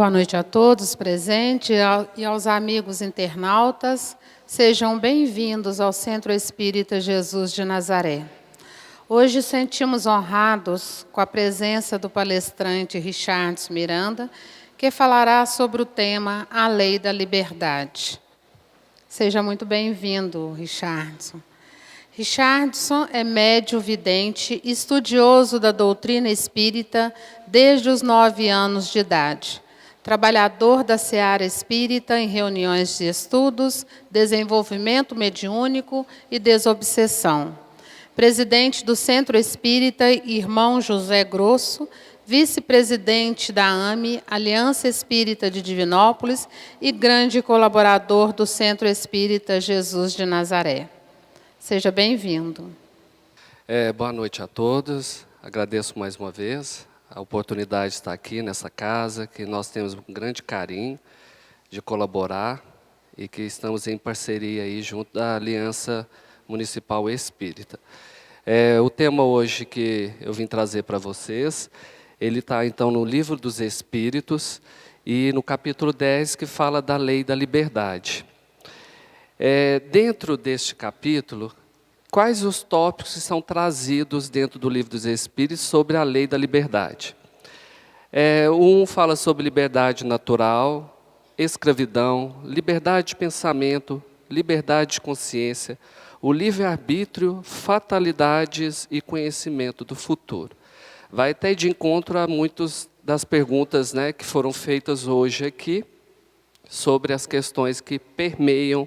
Boa noite a todos presentes e aos amigos internautas. Sejam bem-vindos ao Centro Espírita Jesus de Nazaré. Hoje sentimos honrados com a presença do palestrante Richardson Miranda, que falará sobre o tema A Lei da Liberdade. Seja muito bem-vindo, Richardson. Richardson é médium vidente, estudioso da doutrina espírita desde os 9 anos de idade. Trabalhador da seara espírita em reuniões de estudos, desenvolvimento mediúnico e desobsessão. Presidente do Centro Espírita Irmão José Grosso, vice-presidente da AME, Aliança Espírita de Divinópolis, e grande colaborador do Centro Espírita Jesus de Nazaré. Seja bem-vindo. Boa noite a todos. Agradeço mais uma vez a oportunidade de estar aqui nessa casa, que nós temos um grande carinho de colaborar e que estamos em parceria aí junto da Aliança Municipal Espírita. O tema hoje que eu vim trazer para vocês, ele está então no Livro dos Espíritos e no capítulo 10, que fala da Lei da Liberdade. Dentro deste capítulo, quais os tópicos que são trazidos dentro do Livro dos Espíritos sobre a Lei da Liberdade? Um fala sobre liberdade natural, escravidão, liberdade de pensamento, liberdade de consciência, o livre-arbítrio, fatalidades e conhecimento do futuro. Vai até de encontro a muitas das perguntas, que foram feitas hoje aqui, sobre as questões que permeiam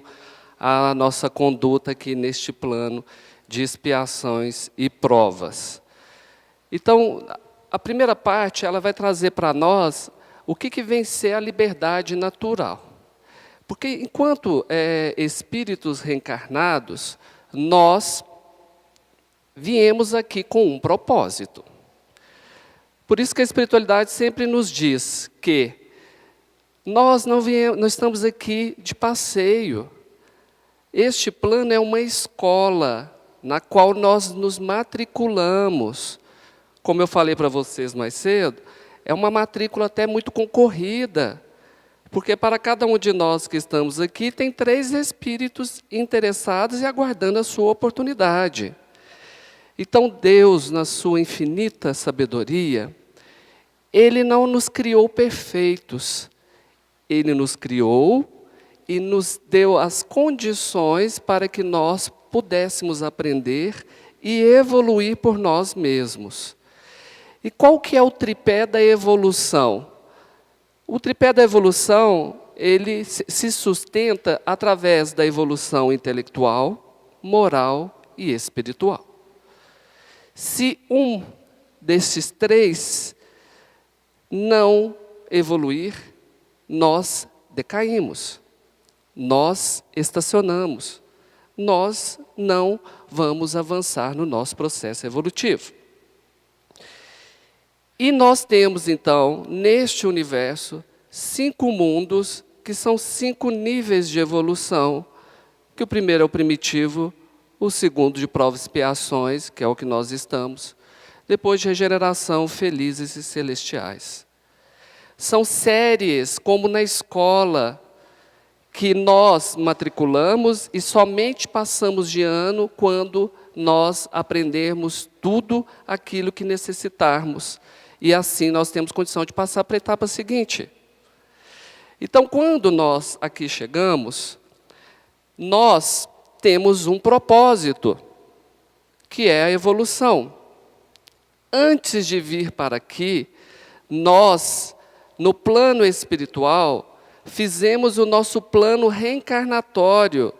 a nossa conduta aqui neste plano de expiações e provas. Então, a primeira parte, ela vai trazer para nós o que vem ser a liberdade natural. Porque, enquanto espíritos reencarnados, nós viemos aqui com um propósito. Por isso que a espiritualidade sempre nos diz que nós não estamos aqui de passeio. Este plano é uma escola na qual nós nos matriculamos. Como eu falei para vocês mais cedo, é uma matrícula até muito concorrida, porque para cada um de nós que estamos aqui, tem 3 espíritos interessados e aguardando a sua oportunidade. Então Deus, na sua infinita sabedoria, Ele não nos criou perfeitos, Ele nos criou e nos deu as condições para que nós pudéssemos aprender e evoluir por nós mesmos. E qual que é o tripé da evolução? O tripé da evolução, ele se sustenta através da evolução intelectual, moral e espiritual. Se um desses 3 não evoluir, nós decaímos. Nós estacionamos, nós não vamos avançar no nosso processo evolutivo. E nós temos, então, neste universo, 5 mundos, que são 5 níveis de evolução, que o primeiro é o primitivo, o segundo de provas e expiações, que é o que nós estamos, depois de regeneração, felizes e celestiais. São séries, como na escola, que nós matriculamos e somente passamos de ano quando nós aprendermos tudo aquilo que necessitarmos. E assim nós temos condição de passar para a etapa seguinte. Então, quando nós aqui chegamos, nós temos um propósito, que é a evolução. Antes de vir para aqui, nós, no plano espiritual, fizemos o nosso plano reencarnatório,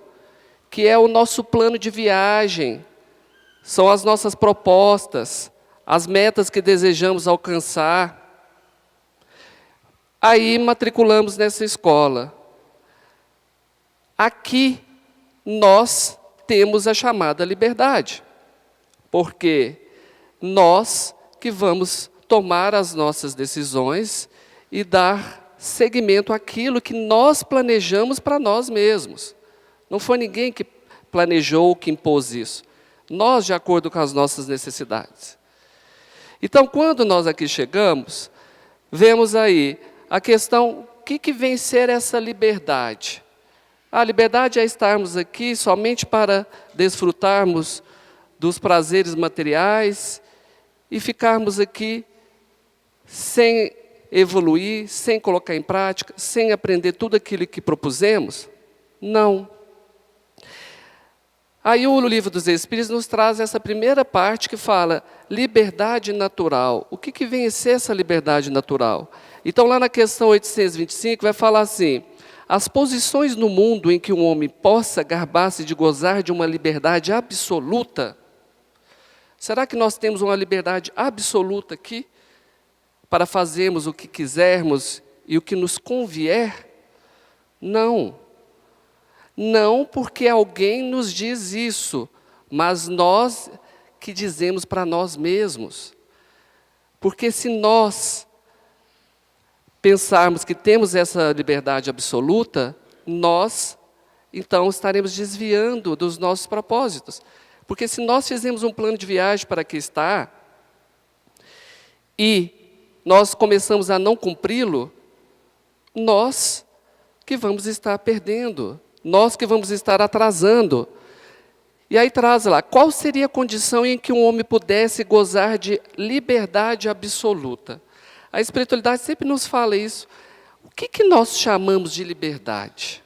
que é o nosso plano de viagem, são as nossas propostas, as metas que desejamos alcançar. Aí matriculamos nessa escola. Aqui nós temos a chamada liberdade, porque nós que vamos tomar as nossas decisões e dar seguimento àquilo que nós planejamos para nós mesmos. Não foi ninguém que planejou, que impôs isso. Nós, de acordo com as nossas necessidades. Então, quando nós aqui chegamos, vemos aí a questão, o que vem ser essa liberdade? A liberdade é estarmos aqui somente para desfrutarmos dos prazeres materiais e ficarmos aqui sem evoluir, sem colocar em prática, sem aprender tudo aquilo que propusemos? Não. Aí o Livro dos Espíritos nos traz essa primeira parte que fala liberdade natural. O que vem a ser essa liberdade natural? Então lá na questão 825 vai falar assim: as posições no mundo em que um homem possa gabar-se de gozar de uma liberdade absoluta. Será que nós temos uma liberdade absoluta aqui? Para fazermos o que quisermos e o que nos convier? Não. Não porque alguém nos diz isso, mas nós que dizemos para nós mesmos. Porque se nós pensarmos que temos essa liberdade absoluta, nós, então, estaremos desviando dos nossos propósitos. Porque se nós fizermos um plano de viagem para aqui estar, e nós começamos a não cumpri-lo, nós que vamos estar perdendo, nós que vamos estar atrasando. E aí traz lá, qual seria a condição em que um homem pudesse gozar de liberdade absoluta? A espiritualidade sempre nos fala isso. O que nós chamamos de liberdade?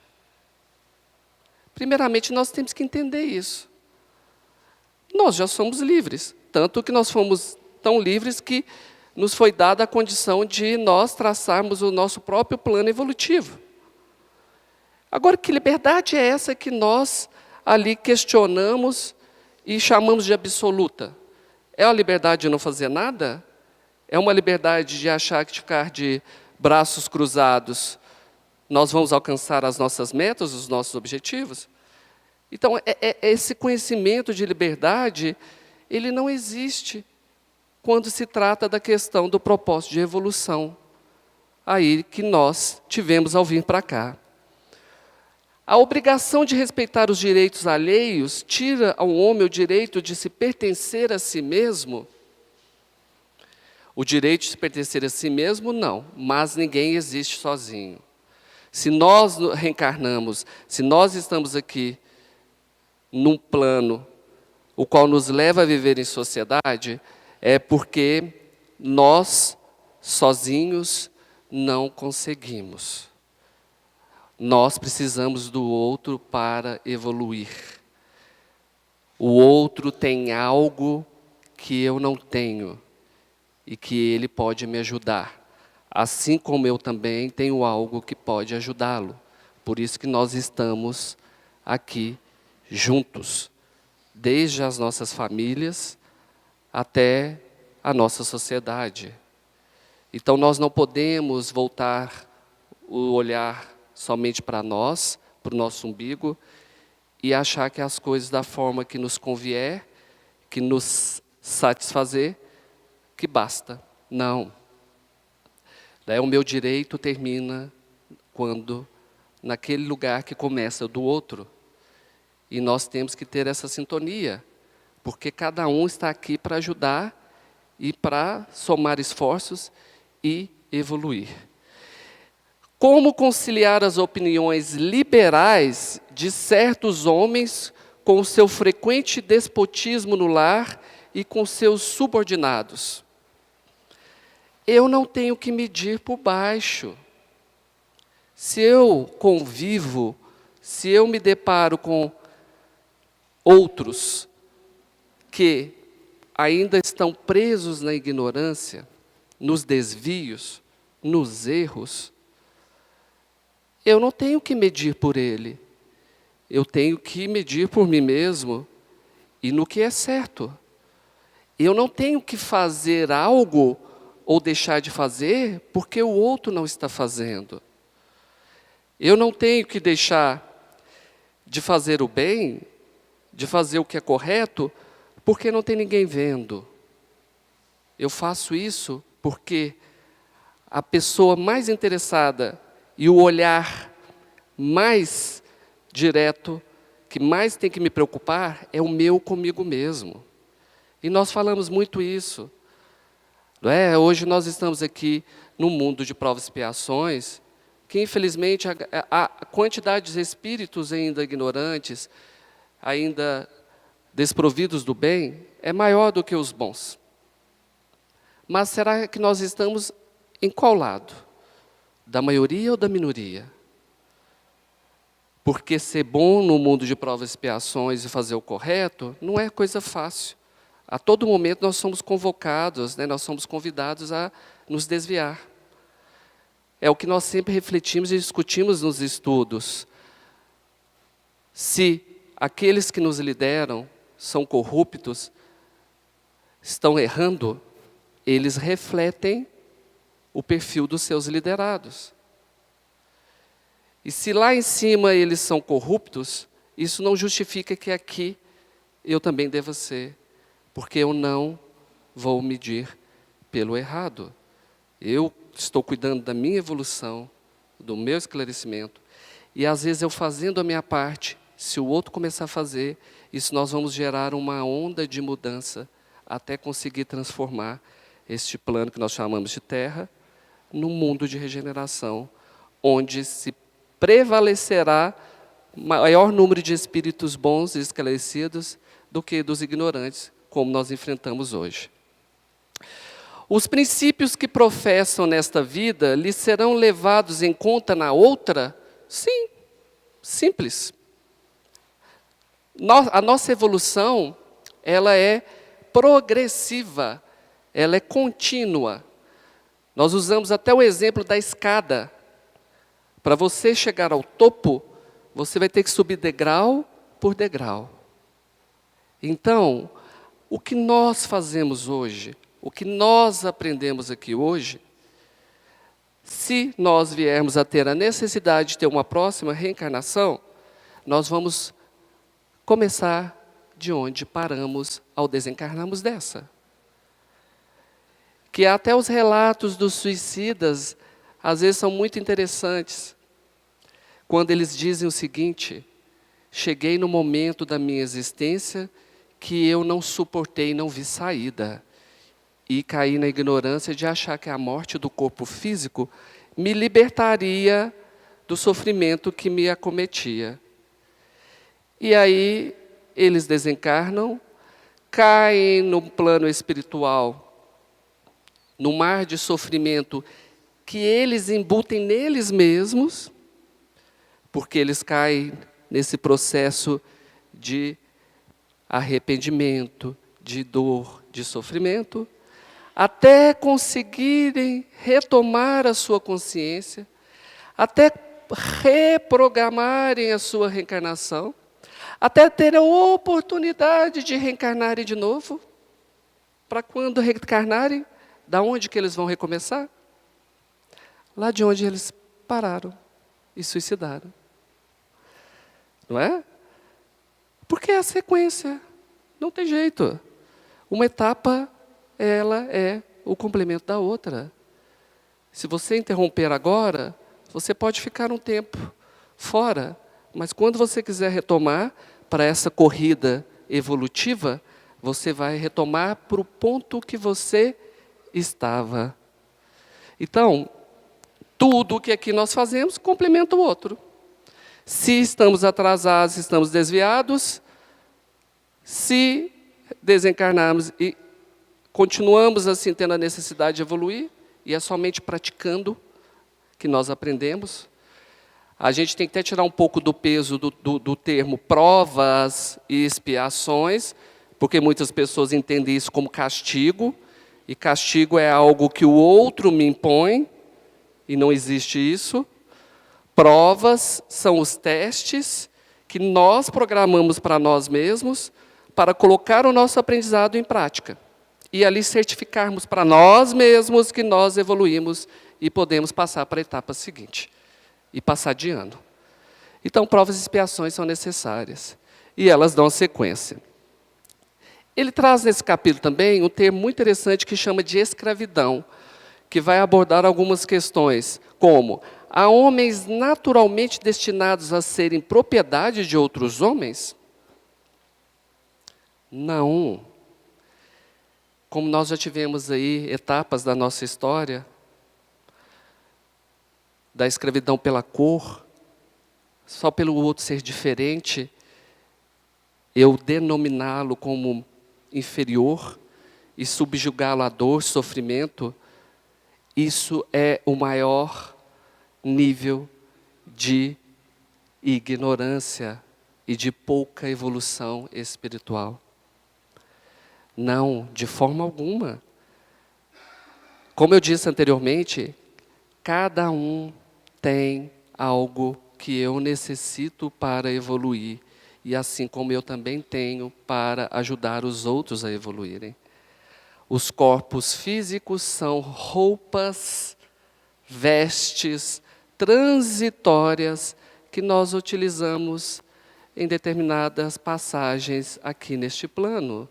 Primeiramente, nós temos que entender isso. Nós já somos livres, tanto que nós fomos tão livres que nos foi dada a condição de nós traçarmos o nosso próprio plano evolutivo. Agora, que liberdade é essa que nós ali questionamos e chamamos de absoluta? É a liberdade de não fazer nada? É uma liberdade de achar que ficar de braços cruzados nós vamos alcançar as nossas metas, os nossos objetivos? Então, esse conhecimento de liberdade, ele não existe quando se trata da questão do propósito de evolução, aí que nós tivemos ao vir para cá. A obrigação de respeitar os direitos alheios tira ao homem o direito de se pertencer a si mesmo? O direito de se pertencer a si mesmo, não, mas ninguém existe sozinho. Se nós reencarnamos, se nós estamos aqui num plano o qual nos leva a viver em sociedade, é porque nós, sozinhos, não conseguimos. Nós precisamos do outro para evoluir. O outro tem algo que eu não tenho e que ele pode me ajudar. Assim como eu também tenho algo que pode ajudá-lo. Por isso que nós estamos aqui juntos, desde as nossas famílias até a nossa sociedade. Então nós não podemos voltar o olhar somente para nós, para o nosso umbigo, e achar que as coisas da forma que nos convier, que nos satisfazer, que basta. Não. O meu direito termina quando, naquele lugar que começa do outro. E nós temos que ter essa sintonia, porque cada um está aqui para ajudar e para somar esforços e evoluir. Como conciliar as opiniões liberais de certos homens com o seu frequente despotismo no lar e com seus subordinados? Eu não tenho que medir por baixo. Se eu convivo, se eu me deparo com outros que ainda estão presos na ignorância, nos desvios, nos erros, eu não tenho que medir por ele. Eu tenho que medir por mim mesmo e no que é certo. Eu não tenho que fazer algo ou deixar de fazer porque o outro não está fazendo. Eu não tenho que deixar de fazer o bem, de fazer o que é correto, porque não tem ninguém vendo. Eu faço isso porque a pessoa mais interessada e o olhar mais direto, que mais tem que me preocupar, é o meu comigo mesmo. E nós falamos muito isso. Não é? Hoje nós estamos aqui no mundo de provas e expiações, que infelizmente a quantidade de espíritos ainda ignorantes, ainda desprovidos do bem, é maior do que os bons. Mas será que nós estamos em qual lado? Da maioria ou da minoria? Porque ser bom no mundo de provas e expiações e fazer o correto não é coisa fácil. A todo momento nós somos convocados, nós somos convidados a nos desviar. É o que nós sempre refletimos e discutimos nos estudos. Se aqueles que nos lideram são corruptos, estão errando, eles refletem o perfil dos seus liderados. E se lá em cima eles são corruptos, isso não justifica que aqui eu também deva ser, porque eu não vou medir pelo errado. Eu estou cuidando da minha evolução, do meu esclarecimento, e às vezes eu fazendo a minha parte, se o outro começar a fazer, isso nós vamos gerar uma onda de mudança até conseguir transformar este plano que nós chamamos de Terra num mundo de regeneração, onde se prevalecerá maior número de espíritos bons e esclarecidos do que dos ignorantes, como nós enfrentamos hoje. Os princípios que professam nesta vida lhes serão levados em conta na outra? Sim, simples. A nossa evolução, ela é progressiva, ela é contínua. Nós usamos até o exemplo da escada. Para você chegar ao topo, você vai ter que subir degrau por degrau. Então, o que nós fazemos hoje, o que nós aprendemos aqui hoje, se nós viermos a ter a necessidade de ter uma próxima reencarnação, nós vamos começar de onde paramos ao desencarnarmos dessa. Que até os relatos dos suicidas, às vezes são muito interessantes, quando eles dizem o seguinte: cheguei no momento da minha existência que eu não suportei, não vi saída, e caí na ignorância de achar que a morte do corpo físico me libertaria do sofrimento que me acometia. E aí eles desencarnam, caem no plano espiritual, no mar de sofrimento que eles embutem neles mesmos, porque eles caem nesse processo de arrependimento, de dor, de sofrimento, até conseguirem retomar a sua consciência, até reprogramarem a sua reencarnação, até terem a oportunidade de reencarnarem de novo, para quando reencarnarem, da onde que eles vão recomeçar? Lá de onde eles pararam e suicidaram. Não é? Porque é a sequência, não tem jeito. Uma etapa, ela é o complemento da outra. Se você interromper agora, você pode ficar um tempo fora, mas quando você quiser retomar para essa corrida evolutiva, você vai retomar para o ponto que você estava. Então, tudo que aqui nós fazemos complementa o outro. Se estamos atrasados, se estamos desviados, se desencarnarmos e continuamos assim tendo a necessidade de evoluir, e é somente praticando que nós aprendemos. A gente tem que até tirar um pouco do peso do termo provas e expiações, porque muitas pessoas entendem isso como castigo, e castigo é algo que o outro me impõe, e não existe isso. Provas são os testes que nós programamos para nós mesmos, para colocar o nosso aprendizado em prática. E ali certificarmos para nós mesmos que nós evoluímos e podemos passar para a etapa seguinte. E passar de ano. Então, provas e expiações são necessárias. E elas dão sequência. Ele traz nesse capítulo também um termo muito interessante que chama de escravidão, que vai abordar algumas questões, como: há homens naturalmente destinados a serem propriedade de outros homens? Não. Como nós já tivemos aí etapas da nossa história, da escravidão pela cor, só pelo outro ser diferente, eu denominá-lo como inferior e subjugá-lo à dor, sofrimento, isso é o maior nível de ignorância e de pouca evolução espiritual. Não, de forma alguma. Como eu disse anteriormente, cada um tem algo que eu necessito para evoluir, e assim como eu também tenho para ajudar os outros a evoluírem. Os corpos físicos são roupas, vestes transitórias que nós utilizamos em determinadas passagens aqui neste plano.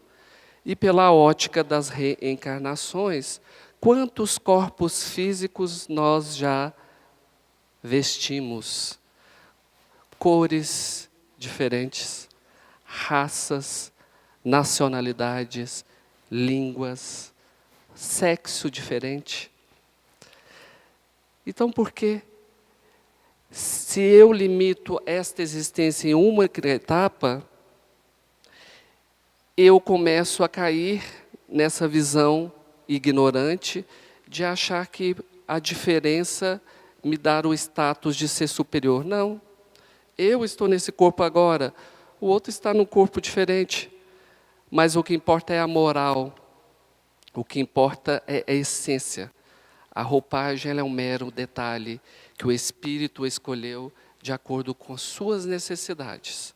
E pela ótica das reencarnações, quantos corpos físicos nós já vestimos? Cores diferentes, raças, nacionalidades, línguas, sexo diferente. Então, por que, se eu limito esta existência em uma etapa, eu começo a cair nessa visão ignorante de achar que a diferença me dá o status de ser superior? Não. Eu estou nesse corpo agora, o outro está num corpo diferente. Mas o que importa é a moral, o que importa é a essência. A roupagem ela é um mero detalhe que o Espírito escolheu de acordo com suas necessidades.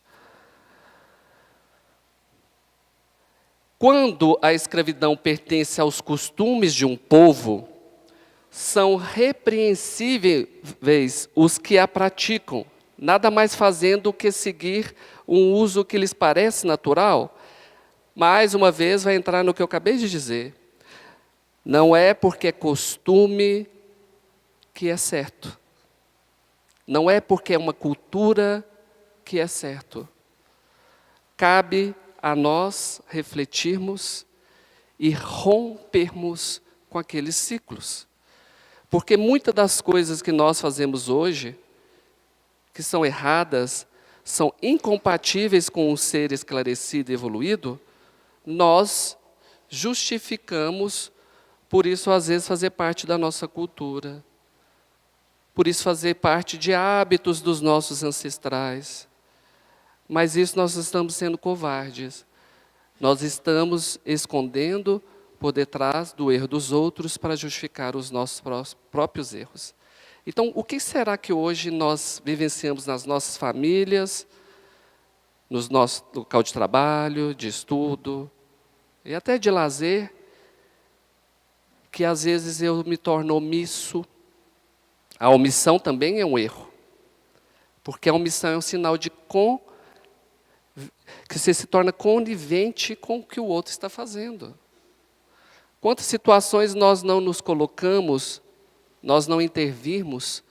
Quando a escravidão pertence aos costumes de um povo, são repreensíveis os que a praticam, nada mais fazendo do que seguir um uso que lhes parece natural. Mais uma vez vai entrar no que eu acabei de dizer. Não é porque é costume que é certo. Não é porque é uma cultura que é certo. Cabe a nós refletirmos e rompermos com aqueles ciclos. Porque muitas das coisas que nós fazemos hoje, que são erradas, são incompatíveis com um ser esclarecido e evoluído, nós justificamos, por isso às vezes fazer parte da nossa cultura, por isso fazer parte de hábitos dos nossos ancestrais. Mas isso nós estamos sendo covardes. Nós estamos escondendo por detrás do erro dos outros para justificar os nossos próprios erros. Então, o que será que hoje nós vivenciamos nas nossas famílias, no nosso local de trabalho, de estudo, e até de lazer, que às vezes eu me torno omisso? A omissão também é um erro, porque a omissão é um sinal de que você se torna conivente com o que o outro está fazendo. Quantas situações nós não nos colocamos, nós não intervirmos,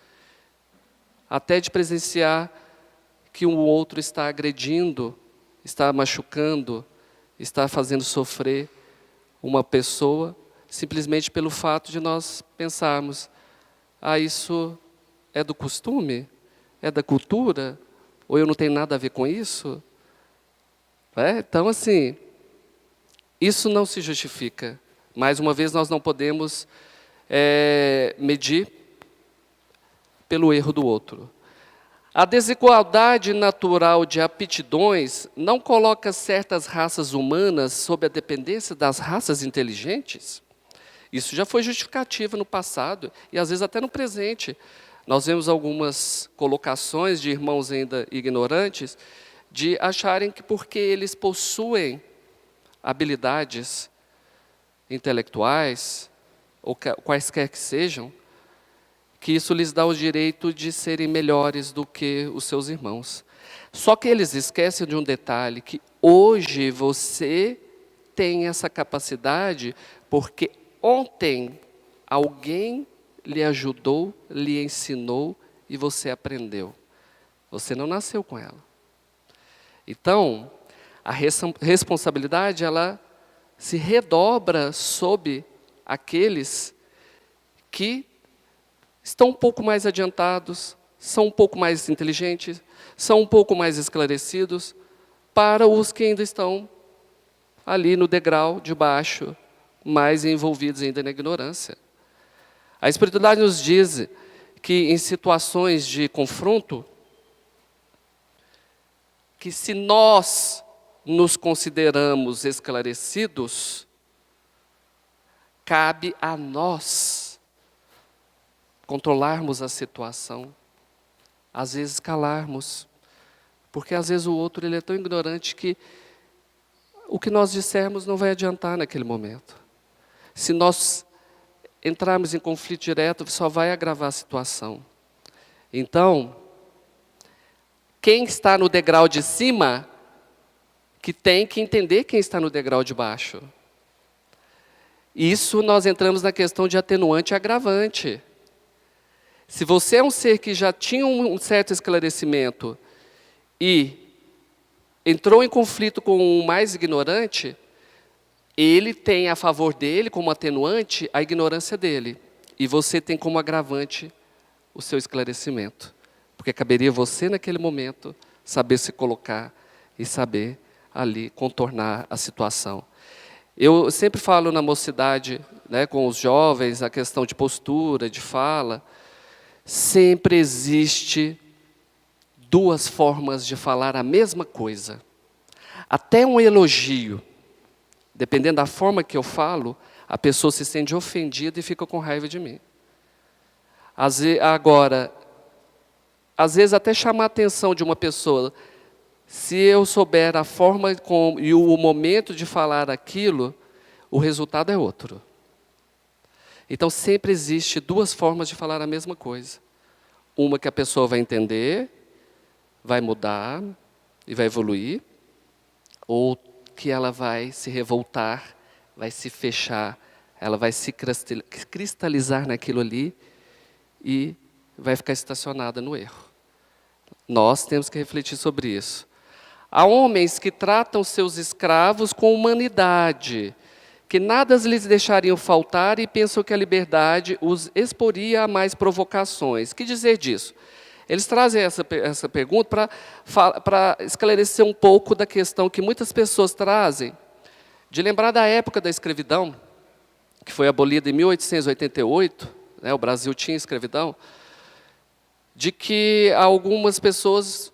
até de presenciar que o outro está agredindo, está machucando, está fazendo sofrer uma pessoa, simplesmente pelo fato de nós pensarmos, isso é do costume? É da cultura? Ou eu não tenho nada a ver com isso? Então, assim, isso não se justifica. Mais uma vez, nós não podemos medir pelo erro do outro. A desigualdade natural de aptidões não coloca certas raças humanas sob a dependência das raças inteligentes? Isso já foi justificativo no passado e às vezes até no presente. Nós vemos algumas colocações de irmãos ainda ignorantes de acharem que porque eles possuem habilidades intelectuais, ou quaisquer que sejam, que isso lhes dá o direito de serem melhores do que os seus irmãos. Só que eles esquecem de um detalhe, que hoje você tem essa capacidade porque ontem alguém lhe ajudou, lhe ensinou e você aprendeu. Você não nasceu com ela. Então, a responsabilidade ela se redobra sobre aqueles que estão um pouco mais adiantados, são um pouco mais inteligentes, são um pouco mais esclarecidos, para os que ainda estão ali no degrau de baixo, mais envolvidos ainda na ignorância. A espiritualidade nos diz que em situações de confronto, que se nós nos consideramos esclarecidos, cabe a nós controlarmos a situação, às vezes calarmos, porque às vezes o outro ele é tão ignorante que o que nós dissermos não vai adiantar naquele momento. Se nós entrarmos em conflito direto, só vai agravar a situação. Então, quem está no degrau de cima, que tem que entender quem está no degrau de baixo. Isso nós entramos na questão de atenuante e agravante. Se você é um ser que já tinha um certo esclarecimento e entrou em conflito com o mais ignorante, ele tem a favor dele, como atenuante, a ignorância dele. E você tem como agravante o seu esclarecimento. Porque caberia você, naquele momento, saber se colocar e saber ali contornar a situação. Eu sempre falo na mocidade, né, com os jovens, a questão de postura, de fala. Sempre existe duas formas de falar a mesma coisa. Até um elogio, dependendo da forma que eu falo, a pessoa se sente ofendida e fica com raiva de mim. Agora, às vezes até chamar a atenção de uma pessoa, se eu souber a forma e o momento de falar aquilo, o resultado é outro. Então sempre existe duas formas de falar a mesma coisa. Uma que a pessoa vai entender, vai mudar e vai evoluir, ou que ela vai se revoltar, vai se fechar, ela vai se cristalizar naquilo ali e vai ficar estacionada no erro. Nós temos que refletir sobre isso. Há homens que tratam seus escravos com humanidade, que nada lhes deixariam faltar e pensam que a liberdade os exporia a mais provocações. Que dizer disso? Eles trazem essa pergunta para esclarecer um pouco da questão que muitas pessoas trazem, de lembrar da época da escravidão, que foi abolida em 1888, né, o Brasil tinha escravidão, de que algumas pessoas,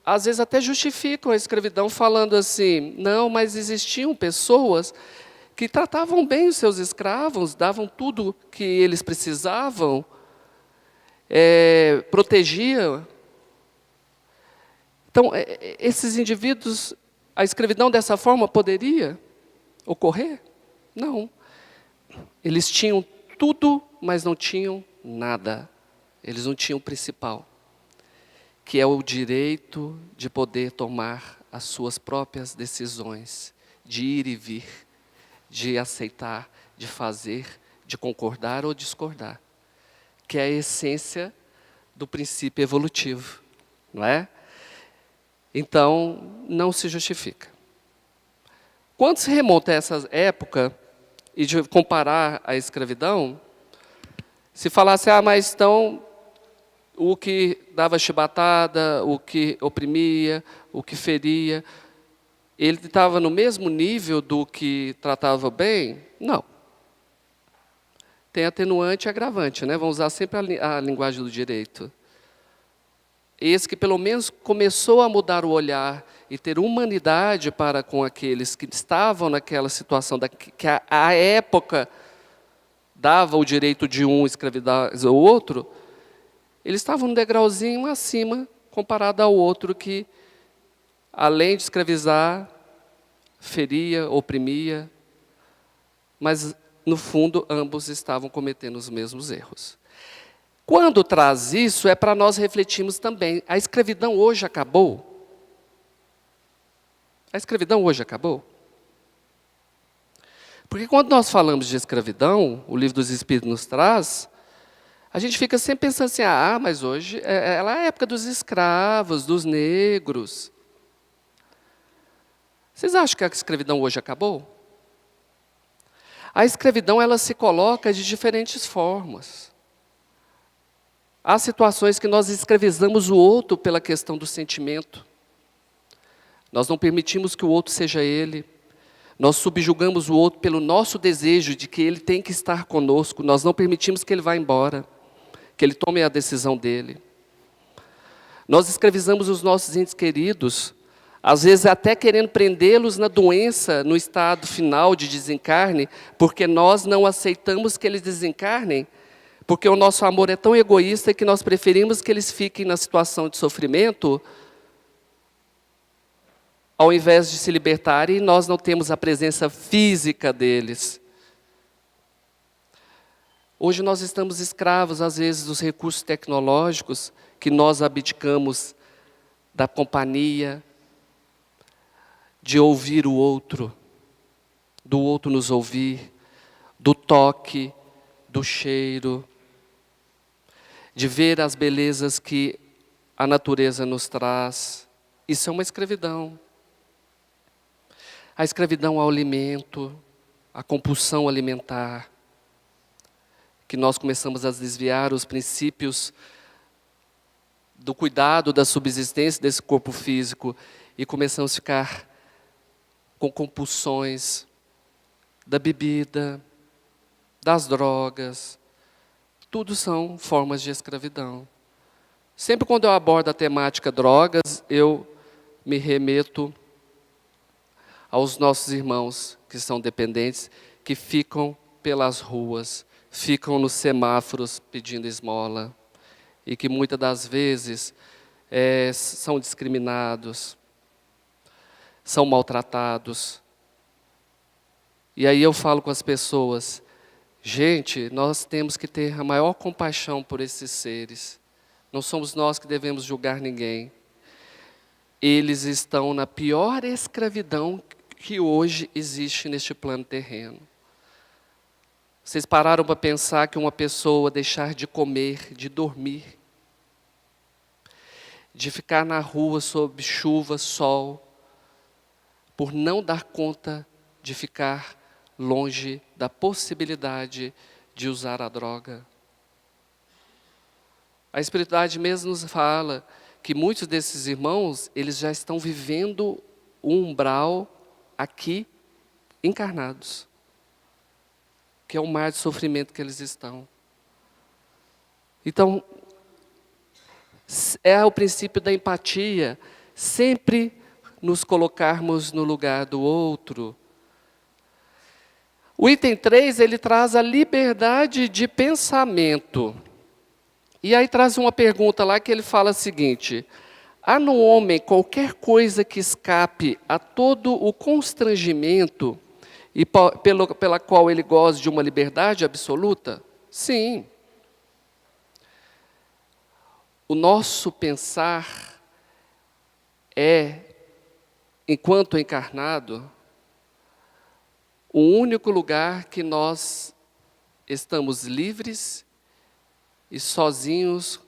às vezes até justificam a escravidão falando assim, não, mas existiam pessoas que tratavam bem os seus escravos, davam tudo que eles precisavam, protegiam. Então, esses indivíduos, a escravidão dessa forma poderia ocorrer? Não. Eles tinham tudo, mas não tinham nada. Eles não tinham o principal, que é o direito de poder tomar as suas próprias decisões, de ir e vir, de aceitar, de fazer, de concordar ou discordar, que é a essência do princípio evolutivo, não é? Então, não se justifica. Quando se remonta a essa época, e de comparar a escravidão, se falasse, mas então, o que dava chibatada, o que oprimia, o que feria, ele estava no mesmo nível do que tratava bem? Não. Tem atenuante e agravante, né? Vamos usar sempre a linguagem do direito. Esse que pelo menos começou a mudar o olhar e ter humanidade para com aqueles que estavam naquela situação, que a época dava o direito de um escravidar o outro, eles estavam um degrauzinho acima, comparado ao outro que, além de escravizar, feria, oprimia, mas, no fundo, ambos estavam cometendo os mesmos erros. Quando traz isso, é para nós refletirmos também. A escravidão hoje acabou? A escravidão hoje acabou? Porque quando nós falamos de escravidão, o Livro dos Espíritos nos traz, a gente fica sempre pensando assim, mas hoje ela é a época dos escravos, dos negros. Vocês acham que a escravidão hoje acabou? A escravidão ela se coloca de diferentes formas. Há situações que nós escravizamos o outro pela questão do sentimento. Nós não permitimos que o outro seja ele. Nós subjugamos o outro pelo nosso desejo de que ele tem que estar conosco. Nós não permitimos que ele vá embora, que ele tome a decisão dele. Nós escravizamos os nossos entes queridos, às vezes até querendo prendê-los na doença, no estado final de desencarne, porque nós não aceitamos que eles desencarnem, porque o nosso amor é tão egoísta que nós preferimos que eles fiquem na situação de sofrimento, ao invés de se libertarem, e nós não temos a presença física deles. Hoje nós estamos escravos, às vezes, dos recursos tecnológicos, que nós abdicamos da companhia, de ouvir o outro, do outro nos ouvir, do toque, do cheiro, de ver as belezas que a natureza nos traz. Isso é uma escravidão. A escravidão ao alimento, a compulsão alimentar, que nós começamos a desviar os princípios do cuidado da subsistência desse corpo físico e começamos a ficar com compulsões da bebida, das drogas. Tudo são formas de escravidão. Sempre quando eu abordo a temática drogas, eu me remeto aos nossos irmãos que são dependentes, que ficam pelas ruas, ficam nos semáforos pedindo esmola, e que muitas das vezes são discriminados, são maltratados. E aí eu falo com as pessoas, gente, nós temos que ter a maior compaixão por esses seres. Não somos nós que devemos julgar ninguém. Eles estão na pior escravidão que hoje existe neste plano terreno. Vocês pararam para pensar que uma pessoa deixar de comer, de dormir, de ficar na rua sob chuva, sol, por não dar conta de ficar longe da possibilidade de usar a droga? A espiritualidade mesmo nos fala que muitos desses irmãos, eles já estão vivendo o umbral aqui, encarnados, que é o mar de sofrimento que eles estão. Então, é o princípio da empatia, sempre nos colocarmos no lugar do outro. O item 3, ele traz a liberdade de pensamento. E aí traz uma pergunta lá que ele fala o seguinte: há no homem qualquer coisa que escape a todo o constrangimento e pela qual ele goze de uma liberdade absoluta? Sim. O nosso pensar é, enquanto encarnado, o único lugar que nós estamos livres e sozinhos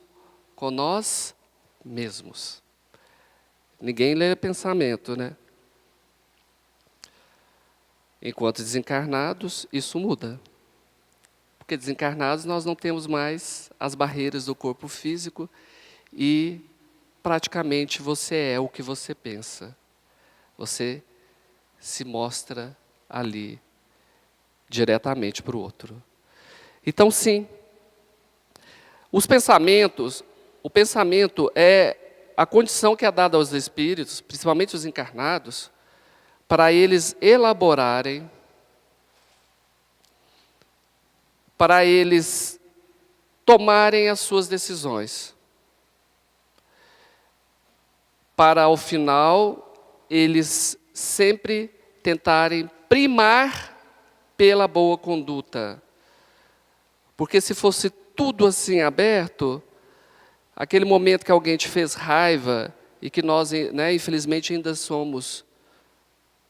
com nós mesmos. Ninguém lê pensamento, né? Enquanto desencarnados, isso muda. Porque desencarnados nós não temos mais as barreiras do corpo físico e praticamente você é o que você pensa. Você se mostra ali, diretamente para o outro. Então, sim, os pensamentos, o pensamento é a condição que é dada aos espíritos, principalmente os encarnados, para eles elaborarem, para eles tomarem as suas decisões, para ao final eles sempre tentarem primar pela boa conduta. Porque se fosse tudo assim aberto, aquele momento que alguém te fez raiva e que nós, né, infelizmente ainda somos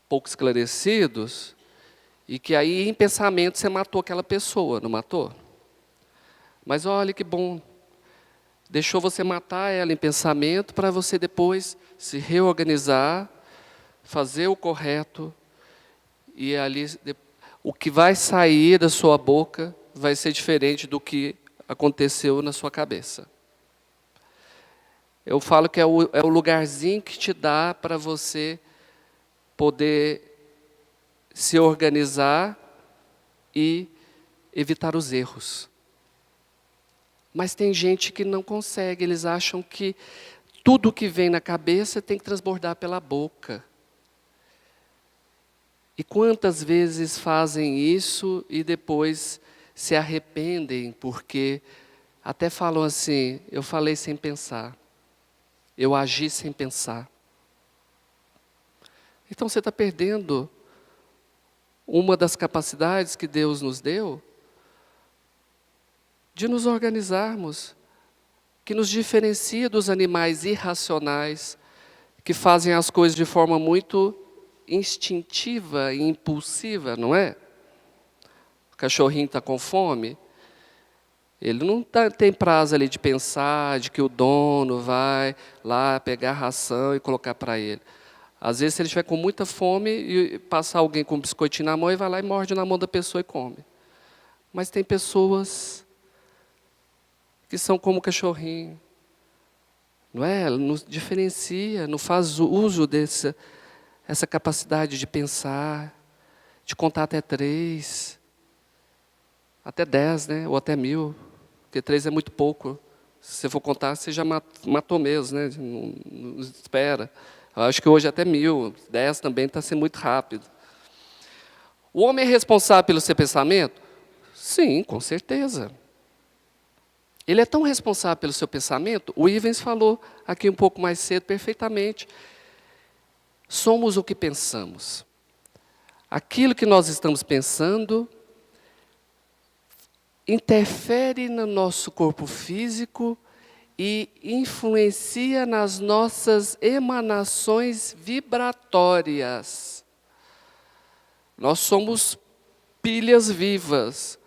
pouco esclarecidos, e que aí em pensamento você matou aquela pessoa, não matou? Mas olha que bom, deixou você matar ela em pensamento para você depois se reorganizar, fazer o correto, e ali o que vai sair da sua boca vai ser diferente do que aconteceu na sua cabeça. Eu falo que é o lugarzinho que te dá para você poder se organizar e evitar os erros. Mas tem gente que não consegue, eles acham que tudo que vem na cabeça tem que transbordar pela boca. E quantas vezes fazem isso e depois se arrependem, porque até falam assim, eu falei sem pensar, eu agi sem pensar. Então você está perdendo uma das capacidades que Deus nos deu de nos organizarmos, que nos diferencia dos animais irracionais, que fazem as coisas de forma muito instintiva e impulsiva, não é? O cachorrinho está com fome, ele não tem prazo ali de pensar, de que o dono vai lá pegar a ração e colocar para ele. Às vezes, se ele estiver com muita fome, e passa alguém com um biscoitinho na mão, e vai lá e morde na mão da pessoa e come. Mas tem pessoas que são como o cachorrinho, não é? Nos diferencia, não faz uso essa capacidade de pensar, de contar até 3, até 10, né? Ou até 1000, porque 3 é muito pouco. Se você for contar, você já matou mesmo, né? Não espera. Eu acho que hoje até 1000, 10 também está sendo muito rápido. O homem é responsável pelo seu pensamento? Sim, com certeza. Ele é tão responsável pelo seu pensamento, o Ivens falou aqui um pouco mais cedo perfeitamente. Somos o que pensamos. Aquilo que nós estamos pensando interfere no nosso corpo físico e influencia nas nossas emanações vibratórias. Nós somos pilhas vivas.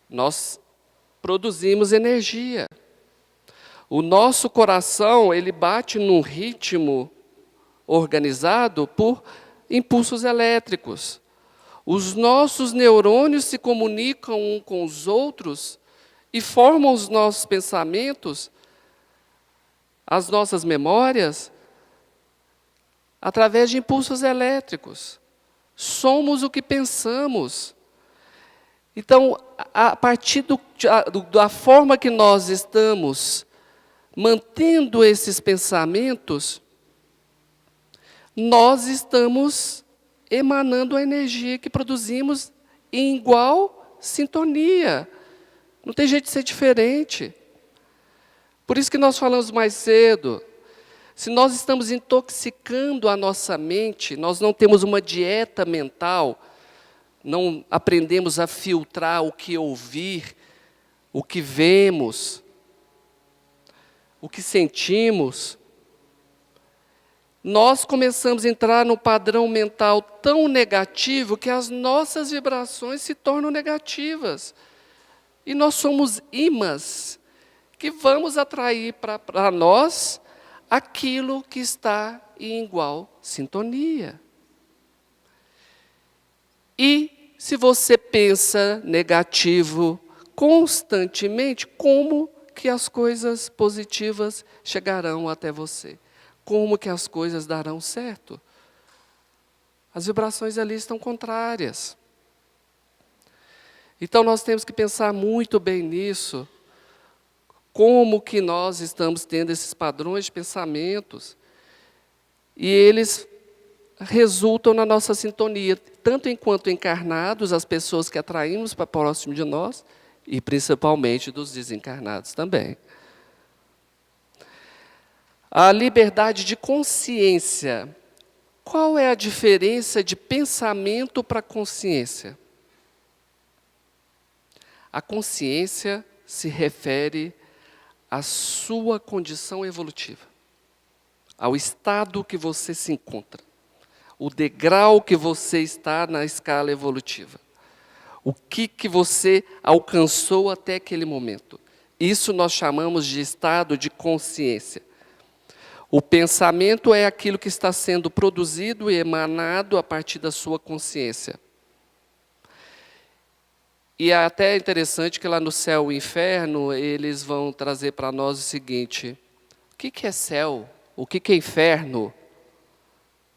Nós produzimos energia. O nosso coração, ele bate num ritmo organizado por impulsos elétricos. Os nossos neurônios se comunicam uns com os outros e formam os nossos pensamentos, as nossas memórias, através de impulsos elétricos. Somos o que pensamos. Então, a partir da forma que nós estamos mantendo esses pensamentos, nós estamos emanando a energia que produzimos em igual sintonia. Não tem jeito de ser diferente. Por isso que nós falamos mais cedo, se nós estamos intoxicando a nossa mente, nós não temos uma dieta mental, não aprendemos a filtrar o que ouvir, o que vemos, o que sentimos, nós começamos a entrar num padrão mental tão negativo que as nossas vibrações se tornam negativas. E nós somos imãs que vamos atrair para nós aquilo que está em igual sintonia. E se você pensa negativo constantemente, como que as coisas positivas chegarão até você? Como que as coisas darão certo? As vibrações ali estão contrárias. Então nós temos que pensar muito bem nisso. Como que nós estamos tendo esses padrões de pensamentos? E eles resultam na nossa sintonia, tanto enquanto encarnados, as pessoas que atraímos para próximo de nós, e principalmente dos desencarnados também. A liberdade de consciência. Qual é a diferença de pensamento para consciência? A consciência se refere à sua condição evolutiva, ao estado que você se encontra, o degrau que você está na escala evolutiva, o que você alcançou até aquele momento. Isso nós chamamos de estado de consciência. O pensamento é aquilo que está sendo produzido e emanado a partir da sua consciência. E é até interessante que lá no céu e inferno, eles vão trazer para nós o seguinte: o que é céu? O que é inferno?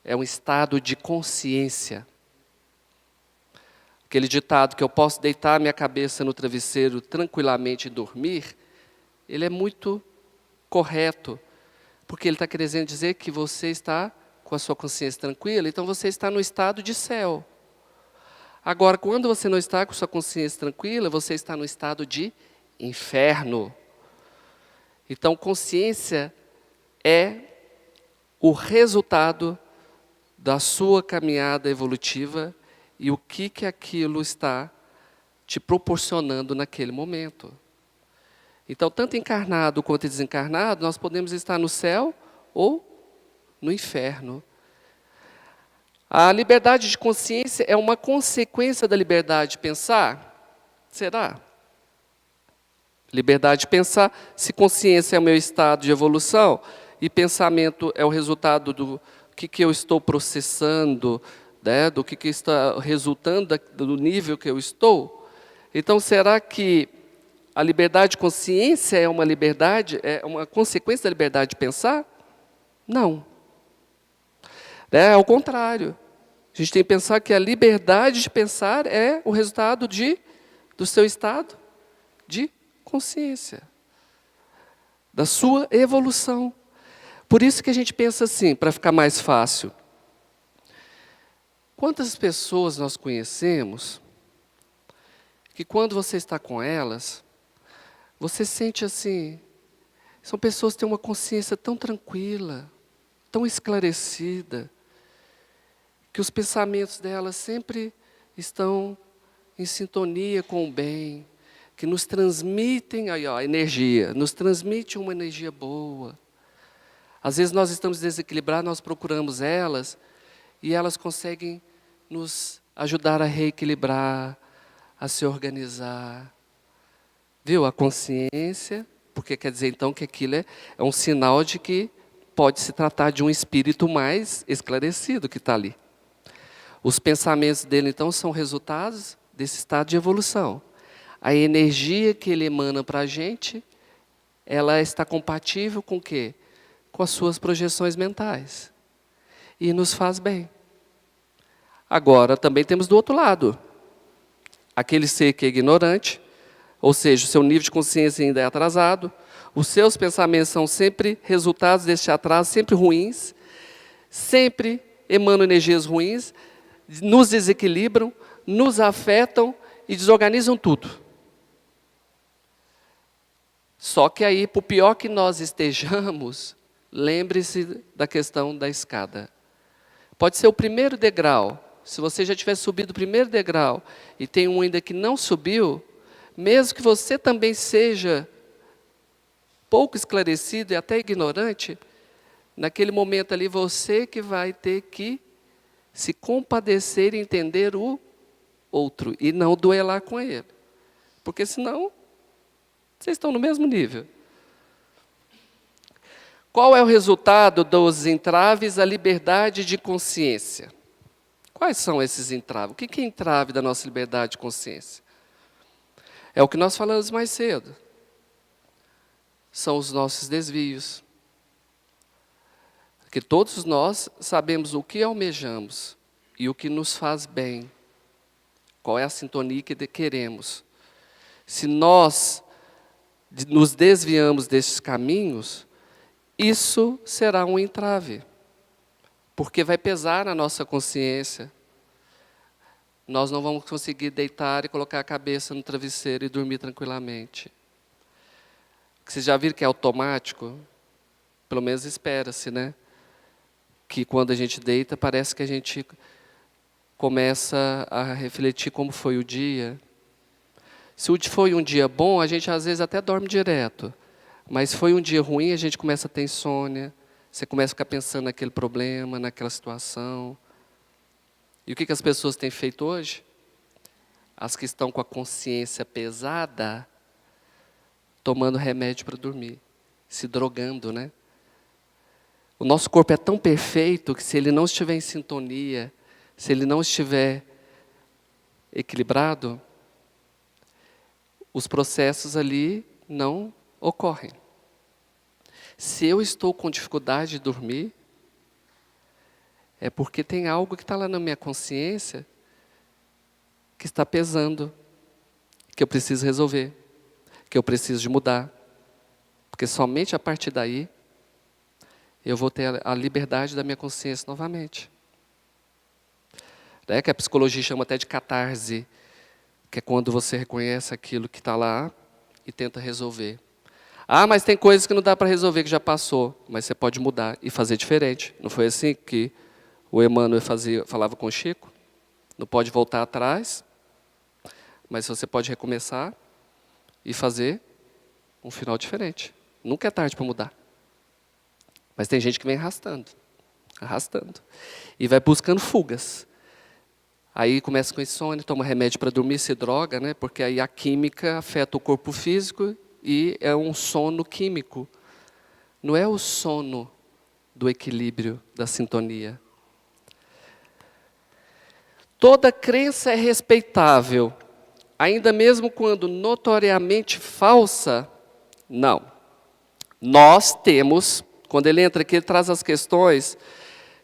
É um estado de consciência. Aquele ditado que eu posso deitar minha cabeça no travesseiro tranquilamente e dormir, ele é muito correto, porque ele está querendo dizer que você está com a sua consciência tranquila, então você está no estado de céu. Agora, quando você não está com sua consciência tranquila, você está no estado de inferno. Então, consciência é o resultado da sua caminhada evolutiva e o que aquilo está te proporcionando naquele momento. Então, tanto encarnado quanto desencarnado, nós podemos estar no céu ou no inferno. A liberdade de consciência é uma consequência da liberdade de pensar? Será? Liberdade de pensar, se consciência é o meu estado de evolução e pensamento é o resultado do que eu estou processando, né, do que está resultando do nível que eu estou. Então, será que a liberdade de consciência é uma consequência da liberdade de pensar? Não. Ao contrário. A gente tem que pensar que a liberdade de pensar é o resultado do seu estado de consciência, da sua evolução. Por isso que a gente pensa assim, para ficar mais fácil. Quantas pessoas nós conhecemos que quando você está com elas, você sente assim, são pessoas que têm uma consciência tão tranquila, tão esclarecida, que os pensamentos delas sempre estão em sintonia com o bem, que nos transmitem energia, nos transmite uma energia boa. Às vezes nós estamos desequilibrados, nós procuramos elas, e elas conseguem nos ajudar a reequilibrar, a se organizar. Viu? A consciência, porque quer dizer então que aquilo é um sinal de que pode se tratar de um espírito mais esclarecido que está ali. Os pensamentos dele, então, são resultados desse estado de evolução. A energia que ele emana para a gente, ela está compatível com o quê? Com as suas projeções mentais. E nos faz bem. Agora, também temos do outro lado. Aquele ser que é ignorante, ou seja, o seu nível de consciência ainda é atrasado, os seus pensamentos são sempre resultados deste atraso, sempre ruins, sempre emanam energias ruins, nos desequilibram, nos afetam e desorganizam tudo. Só que aí, por pior que nós estejamos, lembre-se da questão da escada. Pode ser o primeiro degrau. Se você já tiver subido o primeiro degrau e tem um ainda que não subiu, mesmo que você também seja pouco esclarecido e até ignorante, naquele momento ali você que vai ter que se compadecer e entender o outro e não duelar com ele. Porque senão, vocês estão no mesmo nível. Qual é o resultado dos entraves à liberdade de consciência? Quais são esses entraves? O que é entrave da nossa liberdade de consciência? É o que nós falamos mais cedo. São os nossos desvios. Porque todos nós sabemos o que almejamos e o que nos faz bem. Qual é a sintonia que queremos. Se nós nos desviamos desses caminhos, isso será um entrave. Porque vai pesar na nossa consciência. Nós não vamos conseguir deitar e colocar a cabeça no travesseiro e dormir tranquilamente. Vocês já viram que é automático? Pelo menos espera-se, né? Que quando a gente deita, parece que a gente começa a refletir como foi o dia. Se foi um dia bom, a gente às vezes até dorme direto. Mas foi um dia ruim, a gente começa a ter insônia. Você começa a ficar pensando naquele problema, naquela situação. E o que as pessoas têm feito hoje? As que estão com a consciência pesada, tomando remédio para dormir, se drogando, né? O nosso corpo é tão perfeito que se ele não estiver em sintonia, se ele não estiver equilibrado, os processos ali não ocorrem. Se eu estou com dificuldade de dormir, é porque tem algo que está lá na minha consciência que está pesando, que eu preciso resolver, que eu preciso de mudar. Porque somente a partir daí eu vou ter a liberdade da minha consciência novamente. Que a psicologia chama até de catarse, que é quando você reconhece aquilo que está lá e tenta resolver. Ah, mas tem coisas que não dá para resolver, que já passou, mas você pode mudar e fazer diferente. Não foi assim que o Emmanuel falava com o Chico? Não pode voltar atrás, mas você pode recomeçar e fazer um final diferente. Nunca é tarde para mudar. Mas tem gente que vem arrastando, e vai buscando fugas. Aí começa com insônia, toma remédio para dormir, se droga, né? Porque aí a química afeta o corpo físico e é um sono químico. Não é o sono do equilíbrio, da sintonia. Toda crença é respeitável, ainda mesmo quando notoriamente falsa, não. Nós temos, quando ele entra aqui, ele traz as questões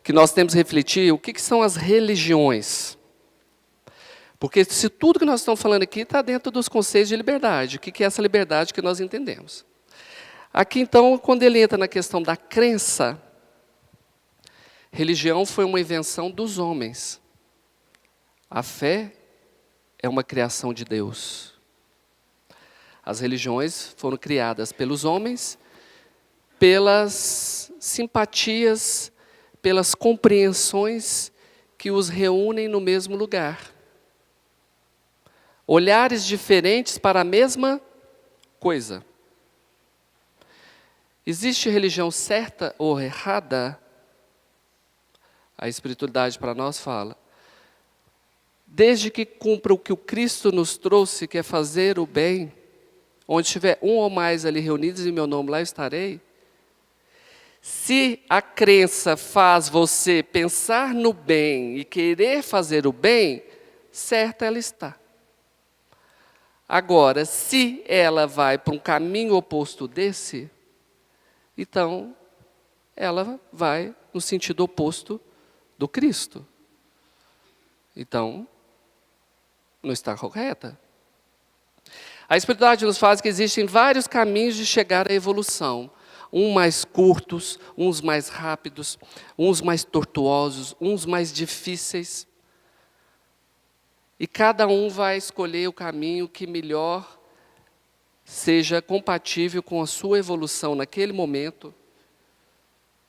que nós temos que refletir, o que são as religiões? Porque se tudo que nós estamos falando aqui está dentro dos conceitos de liberdade, o que é essa liberdade que nós entendemos? Aqui, então, quando ele entra na questão da crença, religião foi uma invenção dos homens. A fé é uma criação de Deus. As religiões foram criadas pelos homens, pelas simpatias, pelas compreensões que os reúnem no mesmo lugar. Olhares diferentes para a mesma coisa. Existe religião certa ou errada? A espiritualidade para nós fala. Desde que cumpra o que o Cristo nos trouxe, que é fazer o bem, onde estiver um ou mais ali reunidos em meu nome, lá estarei. Se a crença faz você pensar no bem e querer fazer o bem, certa ela está. Agora, se ela vai para um caminho oposto desse, então ela vai no sentido oposto do Cristo. Então, não está correta. A espiritualidade nos faz que existem vários caminhos de chegar à evolução. Uns mais curtos, uns mais rápidos, uns mais tortuosos, uns mais difíceis. E cada um vai escolher o caminho que melhor seja compatível com a sua evolução naquele momento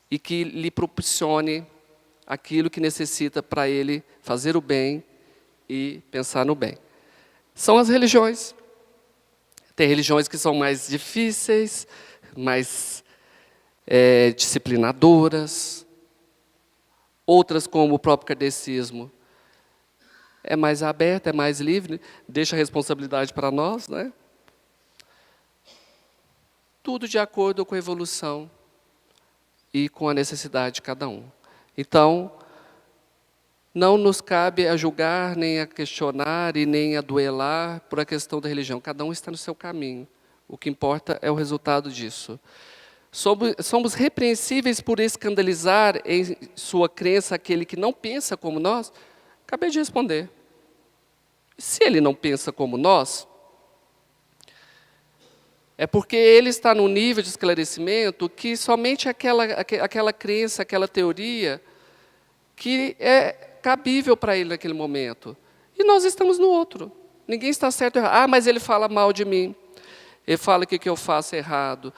e que lhe proporcione aquilo que necessita para ele fazer o bem e pensar no bem. São as religiões. Tem religiões que são mais difíceis, mais disciplinadoras. Outras, como o próprio kardecismo, é mais aberta, é mais livre, deixa a responsabilidade para nós, né? Tudo de acordo com a evolução e com a necessidade de cada um. Então, não nos cabe a julgar, nem a questionar e nem a duelar por a questão da religião. Cada um está no seu caminho. O que importa é o resultado disso. Somos repreensíveis por escandalizar em sua crença aquele que não pensa como nós? Acabei de responder. Se ele não pensa como nós, é porque ele está num nível de esclarecimento que somente aquela crença, aquela teoria, que é cabível para ele naquele momento. E nós estamos no outro. Ninguém está certo ou errado. Ah, mas ele fala mal de mim. Ele fala que eu faço errado.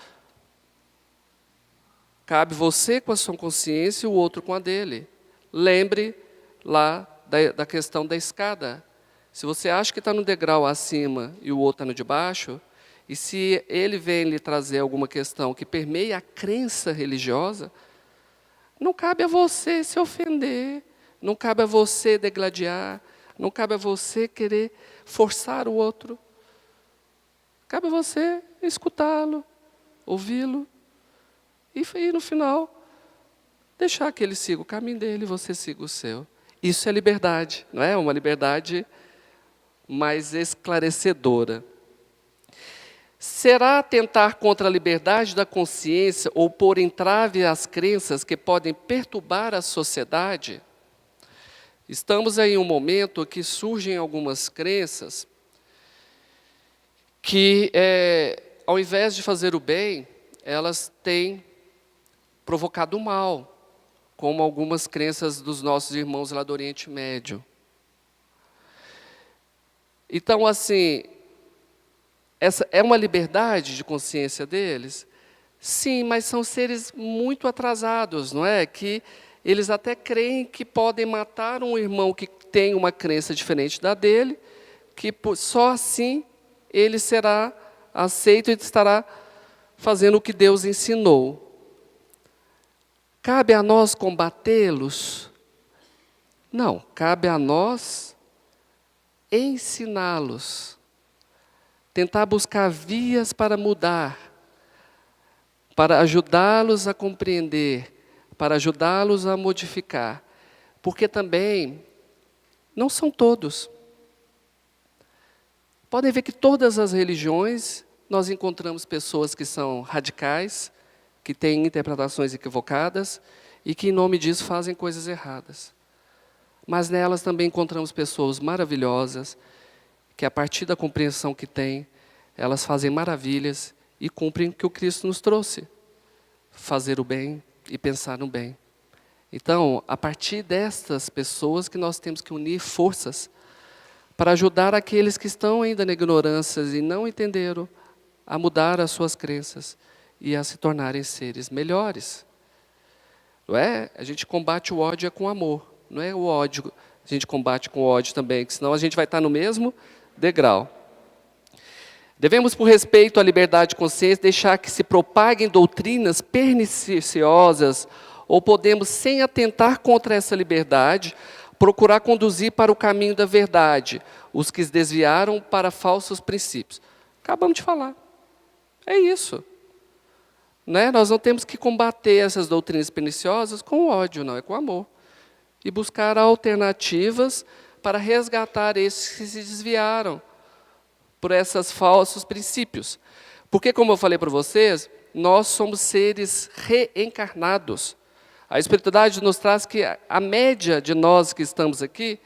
Cabe você com a sua consciência e o outro com a dele. Lembre lá da questão da escada. Se você acha que está no degrau acima e o outro está no de baixo, e se ele vem lhe trazer alguma questão que permeia a crença religiosa, não cabe a você se ofender, não cabe a você degladiar, não cabe a você querer forçar o outro. Cabe a você escutá-lo, ouvi-lo, e no final, deixar que ele siga o caminho dele e você siga o seu. Isso é liberdade, não é? Uma liberdade mais esclarecedora. Será atentar contra a liberdade da consciência ou pôr entrave às crenças que podem perturbar a sociedade? Estamos aí em um momento que surgem algumas crenças que, ao invés de fazer o bem, elas têm provocado o mal, como algumas crenças dos nossos irmãos lá do Oriente Médio. Então, assim, essa é uma liberdade de consciência deles? Sim, mas são seres muito atrasados, não é? Que eles até creem que podem matar um irmão que tem uma crença diferente da dele, que só assim ele será aceito e estará fazendo o que Deus ensinou. Cabe a nós combatê-los? Não, cabe a nós ensiná-los. Tentar buscar vias para mudar, para ajudá-los a compreender, para ajudá-los a modificar. Porque também não são todos. Podem ver que todas as religiões nós encontramos pessoas que são radicais, que têm interpretações equivocadas e que, em nome disso, fazem coisas erradas. Mas nelas também encontramos pessoas maravilhosas, que, a partir da compreensão que têm, elas fazem maravilhas e cumprem o que o Cristo nos trouxe: fazer o bem e pensar no bem. Então, a partir destas pessoas que nós temos que unir forças para ajudar aqueles que estão ainda na ignorância e não entenderam a mudar as suas crenças e a se tornarem seres melhores. Não é? A gente combate o ódio com amor, não é o ódio, a gente combate com ódio também, que senão a gente vai estar no mesmo degrau. Devemos, por respeito à liberdade de consciência, deixar que se propaguem doutrinas perniciosas, ou podemos, sem atentar contra essa liberdade, procurar conduzir para o caminho da verdade os que se desviaram para falsos princípios. Acabamos de falar. É isso. Né? Nós não temos que combater essas doutrinas perniciosas com ódio, não, é com amor. E buscar alternativas para resgatar esses que se desviaram por esses falsos princípios. Porque, como eu falei para vocês, nós somos seres reencarnados. A espiritualidade nos traz que a média de nós que estamos aqui,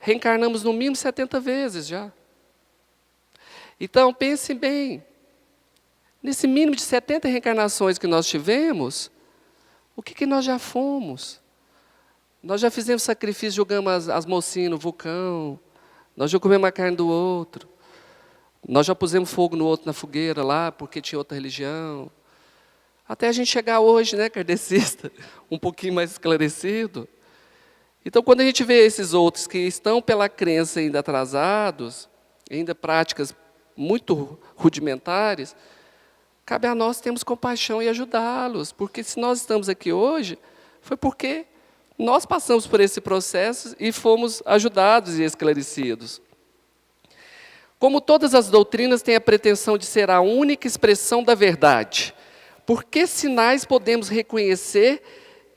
reencarnamos no mínimo 70 vezes já. Então, pensem bem, nesse mínimo de 70 reencarnações que nós tivemos, o que nós já fomos? Nós já fizemos sacrifício, jogamos as mocinhas no vulcão, nós já comemos a carne do outro, nós já pusemos fogo no outro na fogueira lá, porque tinha outra religião. Até a gente chegar hoje, né, kardecista, um pouquinho mais esclarecido. Então, quando a gente vê esses outros que estão pela crença ainda atrasados, ainda práticas muito rudimentares, cabe a nós termos compaixão e ajudá-los. Porque se nós estamos aqui hoje, foi porque nós passamos por esse processo e fomos ajudados e esclarecidos. Como todas as doutrinas têm a pretensão de ser a única expressão da verdade, por que sinais podemos reconhecer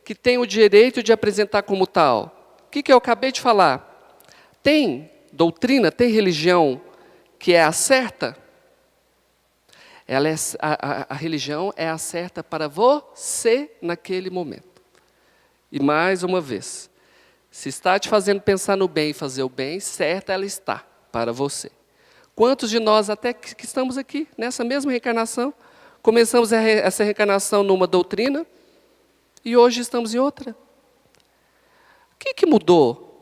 que tem o direito de apresentar como tal? O que eu acabei de falar? Tem doutrina, tem religião que é a certa? A religião é a certa para você naquele momento. E mais uma vez, se está te fazendo pensar no bem e fazer o bem, certa ela está para você. Quantos de nós, até que estamos aqui, nessa mesma reencarnação, começamos essa reencarnação numa doutrina e hoje estamos em outra? O que mudou?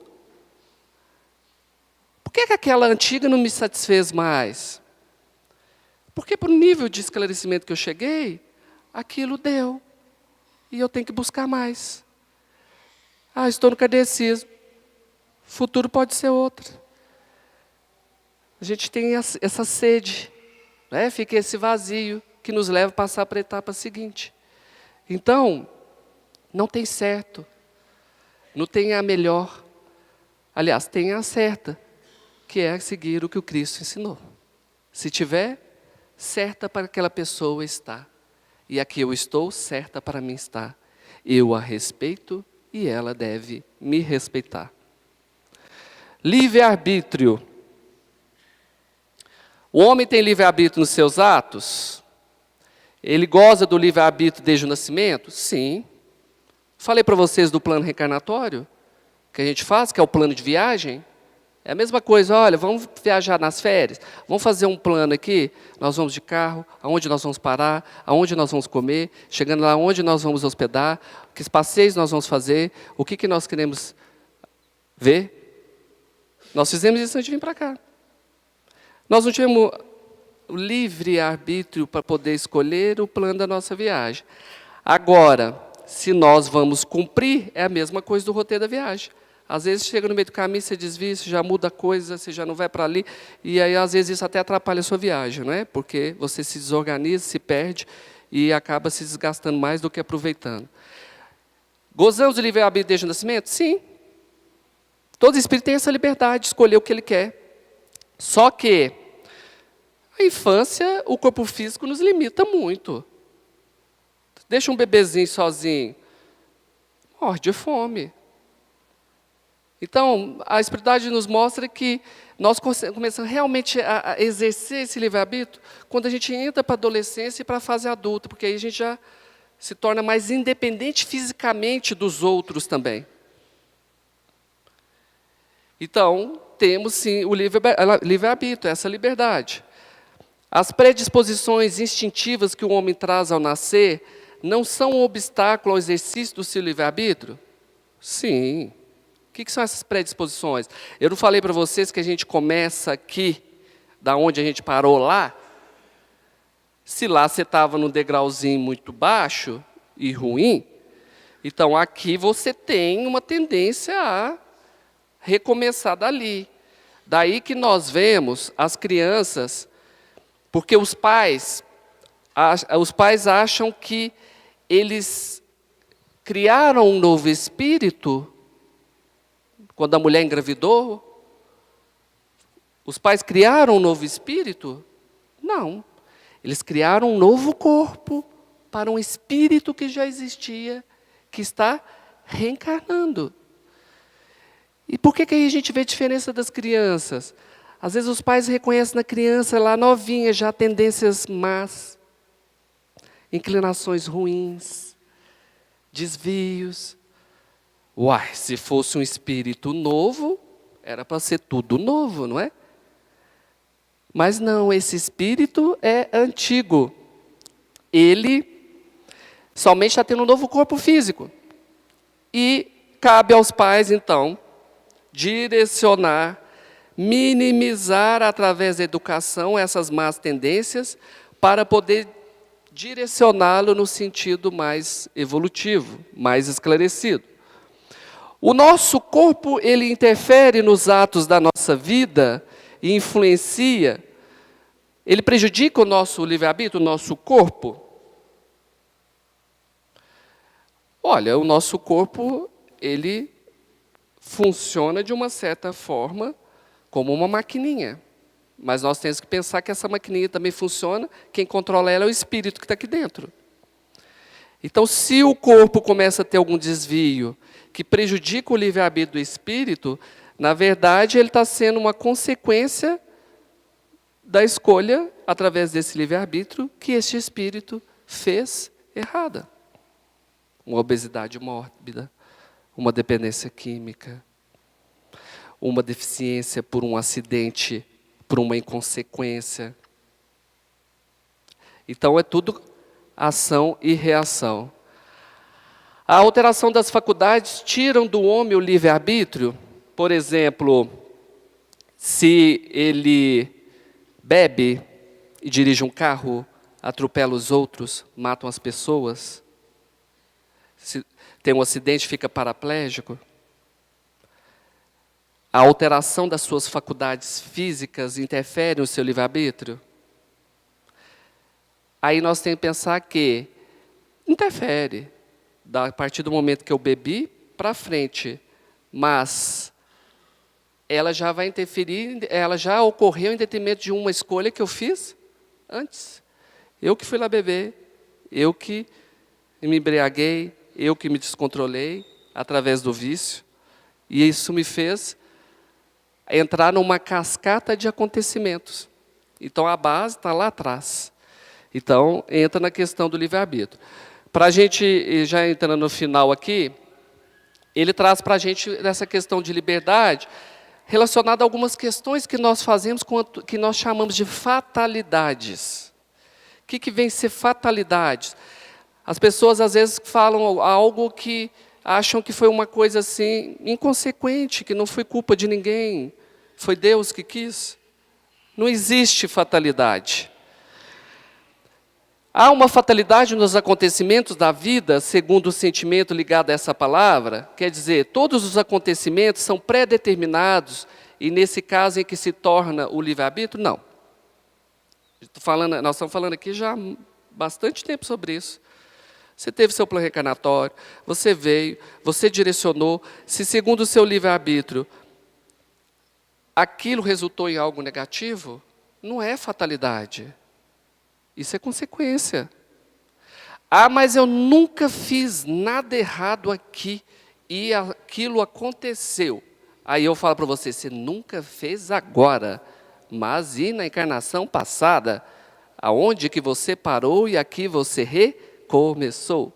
Por que aquela antiga não me satisfez mais? Porque, para o nível de esclarecimento que eu cheguei, aquilo deu. E eu tenho que buscar mais. Estou no kardecismo. O futuro pode ser outro. A gente tem essa sede, né? Fica esse vazio que nos leva a passar para a etapa seguinte. Então, não tem certo, não tem a melhor. Aliás, tem a certa, que é seguir o que o Cristo ensinou. Se tiver, certa para aquela pessoa está. E aqui eu estou, certa para mim está. Eu a respeito e ela deve me respeitar. Livre-arbítrio. O homem tem livre-arbítrio nos seus atos? Ele goza do livre-arbítrio desde o nascimento? Sim. Falei para vocês do plano reencarnatório, que a gente faz, que é o plano de viagem. É a mesma coisa, olha, vamos viajar nas férias, vamos fazer um plano aqui, nós vamos de carro, aonde nós vamos parar, aonde nós vamos comer, chegando lá onde nós vamos hospedar, que passeios nós vamos fazer, o que nós queremos ver. Nós fizemos isso antes de vir para cá. Nós não tivemos o livre-arbítrio para poder escolher o plano da nossa viagem. Agora, se nós vamos cumprir, é a mesma coisa do roteiro da viagem. Às vezes, chega no meio do caminho, você desvia, você já muda a coisa, você já não vai para ali, e aí, às vezes, isso até atrapalha a sua viagem, não é? Porque você se desorganiza, se perde, e acaba se desgastando mais do que aproveitando. Gozamos do livre-arbítrio desde o nascimento? Sim. Todo espírito tem essa liberdade de escolher o que ele quer. Só que, a infância, o corpo físico nos limita muito. Deixa um bebezinho sozinho, morre de fome. Então, a espiritualidade nos mostra que nós começamos realmente a exercer esse livre-arbítrio quando a gente entra para a adolescência e para a fase adulta, porque aí a gente já se torna mais independente fisicamente dos outros também. Então, temos sim o livre-arbítrio, essa liberdade. As predisposições instintivas que o homem traz ao nascer não são um obstáculo ao exercício do seu livre-arbítrio? Sim. O que são essas predisposições? Eu não falei para vocês que a gente começa aqui, da onde a gente parou lá? Se lá você estava num degrauzinho muito baixo e ruim, então aqui você tem uma tendência a recomeçar dali. Daí que nós vemos as crianças, porque os pais acham que eles criaram um novo espírito. Quando a mulher engravidou, os pais criaram um novo espírito? Não. Eles criaram um novo corpo para um espírito que já existia, que está reencarnando. E por que aí a gente vê a diferença das crianças? Às vezes os pais reconhecem na criança lá novinha já tendências más, inclinações ruins, desvios. Uai, se fosse um espírito novo, era para ser tudo novo, não é? Mas não, esse espírito é antigo. Ele somente está tendo um novo corpo físico. E cabe aos pais, então, direcionar, minimizar através da educação essas más tendências para poder direcioná-lo no sentido mais evolutivo, mais esclarecido. O nosso corpo, ele interfere nos atos da nossa vida e influencia. Ele prejudica o nosso livre-arbítrio, o nosso corpo? Olha, o nosso corpo, ele funciona de uma certa forma como uma maquininha. Mas nós temos que pensar que essa maquininha também funciona, quem controla ela é o espírito que está aqui dentro. Então, se o corpo começa a ter algum desvio que prejudica o livre-arbítrio do espírito, na verdade, ele está sendo uma consequência da escolha, através desse livre-arbítrio, que este espírito fez errada. Uma obesidade mórbida, uma dependência química, uma deficiência por um acidente, por uma inconsequência. Então, é tudo ação e reação. A alteração das faculdades tiram do homem o livre-arbítrio. Por exemplo, se ele bebe e dirige um carro, atropela os outros, matam as pessoas, se tem um acidente, fica paraplégico. A alteração das suas faculdades físicas interfere no seu livre-arbítrio? Aí nós temos que pensar que interfere, a partir do momento que eu bebi para frente, mas ela já vai interferir, ela já ocorreu em detrimento de uma escolha que eu fiz antes. Eu que fui lá beber, eu que me embriaguei, eu que me descontrolei através do vício, e isso me fez entrar numa cascata de acontecimentos. Então, a base está lá atrás. Então, entra na questão do livre-arbítrio. Para a gente, já entrando no final aqui, ele traz para a gente essa questão de liberdade, relacionada a algumas questões que nós fazemos, que nós chamamos de fatalidades. O que vem ser fatalidades? As pessoas, às vezes, falam algo que acham que foi uma coisa assim, inconsequente, que não foi culpa de ninguém, foi Deus que quis. Não existe fatalidade. Há uma fatalidade nos acontecimentos da vida, segundo o sentimento ligado a essa palavra, quer dizer, todos os acontecimentos são pré-determinados, e nesse caso em que se torna o livre-arbítrio, não. Nós estamos falando aqui já há bastante tempo sobre isso. Você teve seu plano reencarnatório, você veio, você direcionou, se segundo o seu livre-arbítrio, aquilo resultou em algo negativo, não é fatalidade. Isso é consequência. Ah, mas eu nunca fiz nada errado aqui e aquilo aconteceu. Aí eu falo para você, você nunca fez agora, mas e na encarnação passada, aonde que você parou e aqui você recomeçou?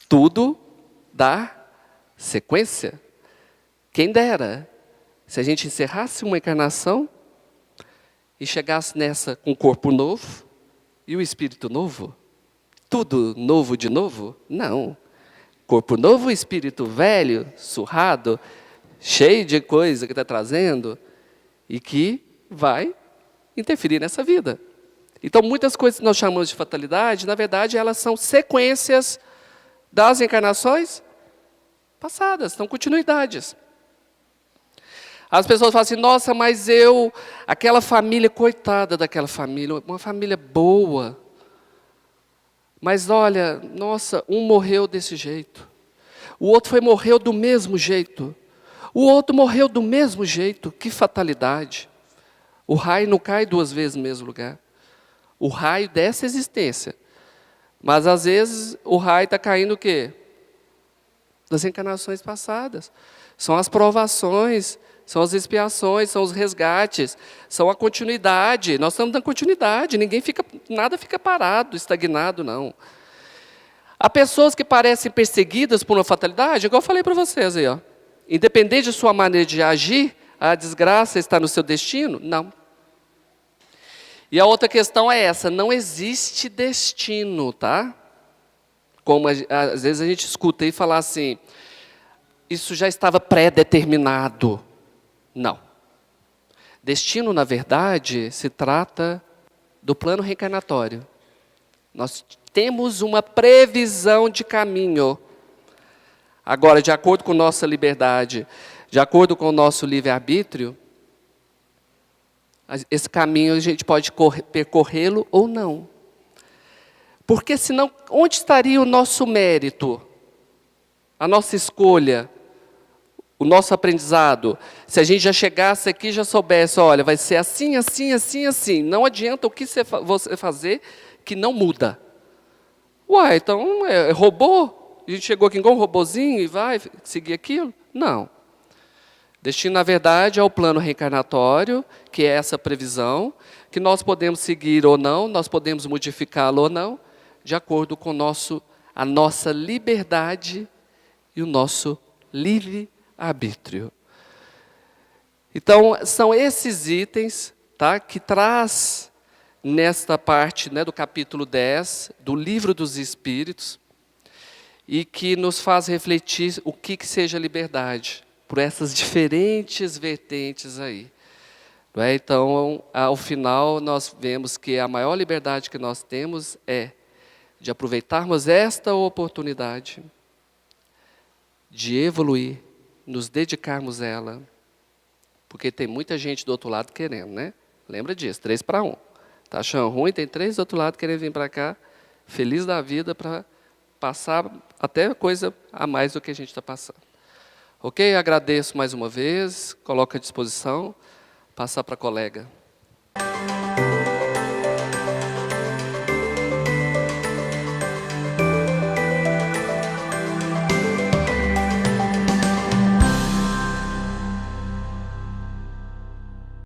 Tudo dá sequência. Quem dera, se a gente encerrasse uma encarnação e chegasse nessa com um corpo novo e o espírito novo, tudo novo de novo? Não. Corpo novo, espírito velho, surrado, cheio de coisa que está trazendo e que vai interferir nessa vida. Então, muitas coisas que nós chamamos de fatalidade, na verdade, elas são sequências das encarnações passadas, são continuidades. As pessoas falam assim, nossa, mas aquela família, coitada daquela família, uma família boa. Mas olha, nossa, um morreu desse jeito. O outro morreu do mesmo jeito. O outro morreu do mesmo jeito. Que fatalidade. O raio não cai duas vezes no mesmo lugar. O raio dessa existência. Mas às vezes o raio está caindo o quê? Das encarnações passadas. São as provações, são as expiações, são os resgates, são a continuidade. Nós estamos dando continuidade, nada fica parado, estagnado, não. Há pessoas que parecem perseguidas por uma fatalidade, igual eu falei para vocês aí, ó. Independente de sua maneira de agir, a desgraça está no seu destino? Não. E a outra questão é essa, não existe destino, tá? Como às vezes a gente escuta aí falar assim, isso já estava pré-determinado. Não. Destino, na verdade, se trata do plano reencarnatório. Nós temos uma previsão de caminho. Agora, de acordo com nossa liberdade, de acordo com o nosso livre-arbítrio, esse caminho a gente pode percorrê-lo ou não. Porque senão, onde estaria o nosso mérito? A nossa escolha? O nosso aprendizado, se a gente já chegasse aqui e já soubesse, olha, vai ser assim, assim, assim, assim. Não adianta o que você fazer que não muda. Uai, então é robô? A gente chegou aqui igual um robozinho e vai seguir aquilo? Não. Destino, na verdade, é o plano reencarnatório, que é essa previsão, que nós podemos seguir ou não, nós podemos modificá-lo ou não, de acordo com a nossa liberdade e o nosso livre-arbítrio. Então, são esses itens, tá, que traz nesta parte, né, do capítulo 10, do Livro dos Espíritos, e que nos faz refletir o que seja liberdade, por essas diferentes vertentes aí. Não é? Então, ao final, nós vemos que a maior liberdade que nós temos é de aproveitarmos esta oportunidade de evoluir, nos dedicarmos a ela, porque tem muita gente do outro lado querendo, né? Lembra disso, 3 para 1. Está achando ruim? Tem 3 do outro lado querendo vir para cá, feliz da vida, para passar até coisa a mais do que a gente está passando. Ok? Agradeço mais uma vez, coloco à disposição, passar para a colega.